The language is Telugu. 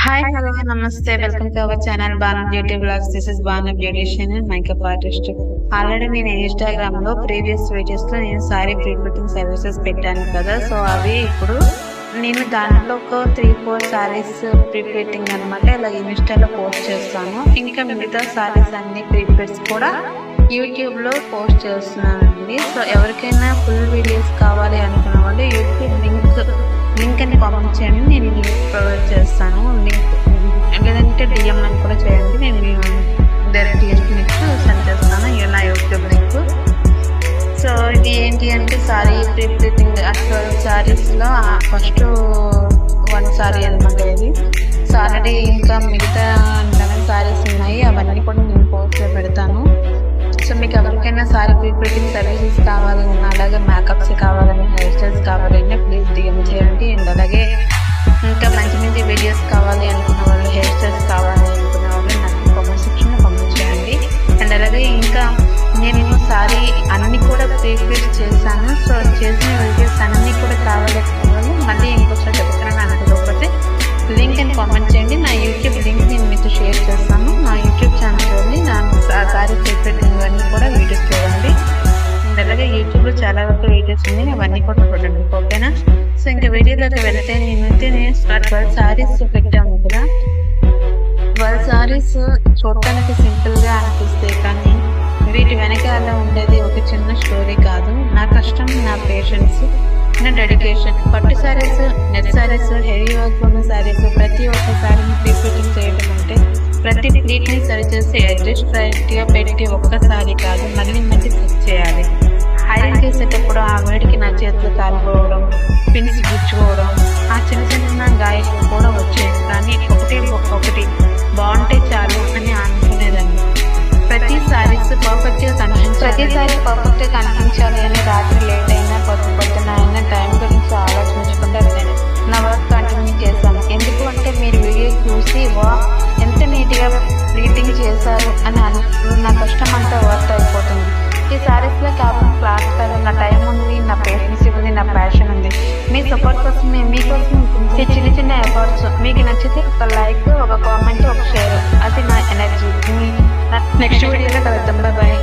హాయ్ హలో నమస్తే welcome to our channel Banu beauty blogs. This is Banu beautician and makeup artist. Already నేను ఇన్స్టాగ్రామ్ లో ప్రీవియస్ వీడియోస్ లో నేను సారీ ప్రీ ఫిట్టింగ్ సర్వీసెస్ పెట్టాను కదా. సో అవి ఇప్పుడు నేను దాంట్లో ఒక 3-4 సారీస్ ప్రీ ఫిట్టింగ్ అనమాట ఇలా ఇన్స్టాలో పోస్ట్ చేస్తాను. ఇంకా మిగతా సారీస్ అన్ని ప్రీ ఫిట్స్ కూడా యూట్యూబ్ లో పోస్ట్ చేస్తున్నానండి. సో ఎవరికైనా ఫుల్ వీడియోస్ కావాలి అనుకున్న వాళ్ళు యూట్యూబ్ లింక్ అని కామెంట్ చేయండి, నేను లింక్ ప్రొవైడ్ చేస్తాను. లింక్ లేదంటే డిఎం అని కూడా చేయండి, నేను డైరెక్ట్ లింక్ సెండ్ చేస్తాను నా యూట్యూబ్ లింక్. సో ఇది ఏంటి అంటే సారీ ప్రీ ఫిట్టింగ్ అసలు సారీస్లో ఫస్ట్ 1 సారీ అనమాట ఇది. సో ఆల్రెడీ ఇంకా మిగతా 11 సారీస్ ఉన్నాయి, అవన్నీ కూడా నేను పోస్ట్ పెడతాను. సో మీకు ఎవరికైనా సారీ ప్రీ ఫిట్టింగ్ సర్వీసెస్ కావాలన్నా, అలాగే మేకప్స్ కావాలన్నా, హెయిర్ స్టైల్స్ కావాలన్నా ప్లీజ్ డిఎం చేయండి. అండ్ అలాగే ఇంకా మంచి మంచి వీడియోస్ కావాలి అనుకున్న వాళ్ళు, హెయిర్ స్టైల్స్ కావాలి అనుకున్న వాళ్ళు నాకు కామెంట్ సెక్షన్లో కామెంట్ చేయండి. అండ్ అలాగే ఇంకా నేను సారీ అన్నీ కూడా ప్రీ ఫిట్ చేశాను. సో చేసిన వీడియోస్ అన్నీ కూడా కావాలి అనుకున్న వాళ్ళు మళ్ళీ ఇంకొకసారి చెప్తున్నాను, అనకపోతే లింక్ అని కామెంట్ చేయండి. నా యూట్యూబ్ లింక్ నేను మీతో షేర్ చేస్తాను. నా యూట్యూబ్ ఛానల్లోని నా సారీ ప్రీ ఫిట్టింగ్ అన్నీ కూడా వీడియోస్ చూడండి. అండ్ అలాగే యూట్యూబ్లో చాలా వరకు వీడియోస్ ఉన్నాయి, అవన్నీ కూడా చూడండి, ఓకేనా. సో ఇంకా వీడియోలోకి వెళ్తే నేను 12 సారీస్ పెట్టాము కదా. 12 సారీస్ చూడటానికి సింపుల్గా అనిపిస్తాయి, కానీ వీటి వెనకాల ఉండేది ఒక చిన్న స్టోరీ కాదు. నా కష్టం, నా పేషెన్స్, నా డెడికేషన్. పట్టు saris, net saris, heavy work ఉన్న సారీస్, ప్రతి ఒక్క సారీని ప్రీ ఫిట్టింగ్ చేయడం అంటే ప్రతి ప్లీట్ని సరిచేసి అడ్జస్ట్ రైట్గా పెట్టి ఒక్కసారి కాదు మళ్ళీ మళ్ళీ ఫిక్స్ చేయాలి. ఐరన్ చేసేటప్పుడు ఆ వేడికి నా చేతులు కాలిపోవడం, పిన్స్ గుచ్చుకోవడం, ఆ చిన్న చిన్న గాయాలు కూడా వచ్చేది. కానీ ఒకటి బాగుంటే చాలు అని అనుకునేదాన్ని. ప్రతి సారీస్ పర్ఫెక్ట్గా కనిపించాలి అని రాత్రి లేట్ అయినా పొద్దున అయినా టైం గురించి ఆలోచించకుండా నేను నా వర్క్ కంటిన్యూ చేశాను. ఎందుకు అంటే మీరు వీడియో చూసి ఎంత నీట్గా ప్లీటింగ్ చేశారు అని నా కష్టం అంతా వర్క్ అయిపోతుంది. ఈ సారీస్లో కేవలం క్లాస్ కాదు, నా టైం ఉంది, నా పేషెన్స్ ఉంది, నా ప్యాషన్ ఉంది. మీ సపోర్ట్ కోసం మీకోసం చిన్న చిన్న ఎఫర్ట్స్. మీకు నచ్చితే ఒక లైక్, ఒక కామెంట్, ఒక షేర్, అది నా ఎనర్జీ. నెక్స్ట్ వీడియోలో కలుద్దాం. బాయ్.